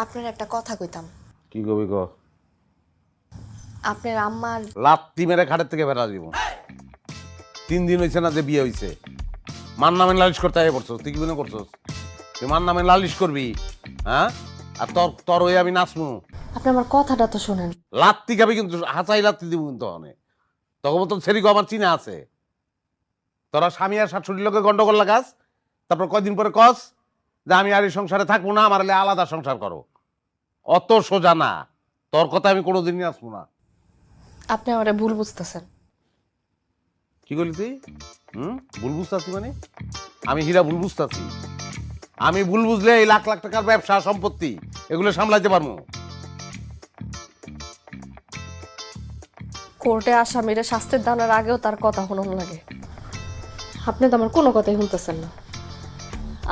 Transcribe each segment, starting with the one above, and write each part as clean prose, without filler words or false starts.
আপনার একটা কথা কইতাম। কি কবি ক? আপনার আম্মার লাত্তি মেরে খাটের থেকে বেড়া দিব। 3 দিন হয়েছে না যে বিয়ে হয়েছে, মার নামে লালিশ করতে আগে পড়ছস। তুই কি মনে করছস তুই মার নামে লালিশ করবি? হ্যাঁ, আর তোর তোর ওই আমি নাচমু? আপনি আমার কথাটা তো শোনেন। লাত্তি খাবি কিন্তু, হাঁচাই লাত্তি দিব কিন্তু অনেক। তখন তো সেরিকো আমার চিনা আছে। তোরা স্বামী আর শাশুড়ির লোকে গন্ডগোল লাগাস, তারপর কয়দিন পরে কস যে আমি আর এই সংসারে থাকবো না, আমার হলে আলাদা সংসার করো। অত সোজা না, তোর কথা আমি কোনোদিনই আসবো না। আপনি আমারে ভুল বুঝতেছেন। কি করলি তুই? ভুল বুঝতেছি মানে? আমি হীরা ভুল বুঝতেছি? আমি ভুল বুঝলে এই লাখ লাখ টাকার ব্যবসা সম্পত্তি এগুলো সামলাইতে পারবো। কোর্টে আসামিরে শাস্তির দানের আগেও তার কথা শুনুন লাগে। আপনি তো আমার কোনো কথাই শুনতেছেন না।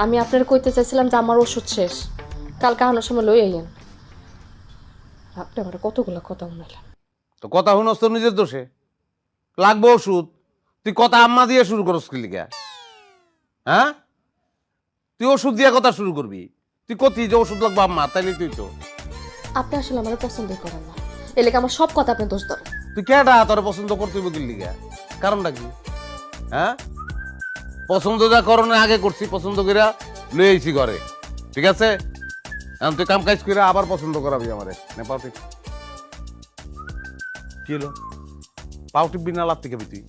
আমি আপনার কইতে চাইছিলাম যে আমার ওষুধ শেষ, কালকে আনার সময় লই আইয়েন। আপনি আমার কতগুলো কথা শুনাইলেন। তো কথা শুনস তো নিজের দোষে। লাগবো ওষুধ, তুই কথা আম্মা দিয়ে শুরু করস কি লিগা? হ্যাঁ, তুই ওষুধ দিয়ে কথা শুরু করবি? তুই কতি যে ওষুধ লাগবো আম্মা, তাইলে তুই তো আপনি আসলে আমার পছন্দই করেন না, এলাকা আমার সব কথা আপনি দোষ ধরেন। তুই কেডা তোর পছন্দ করতে হইব কি লিগা? কারণটা কি? হ্যাঁ, পছন্দ যা করণে আগে করছি, পছন্দ কইরা লই আইছি ঘরে, ঠিক আছে? এখন তুই কাম কাজ করে আবার পছন্দ করাবি আমারে। নেপাল ঠিক কি হলো? পাও টিপবি না লাত্তি খাবি তুই?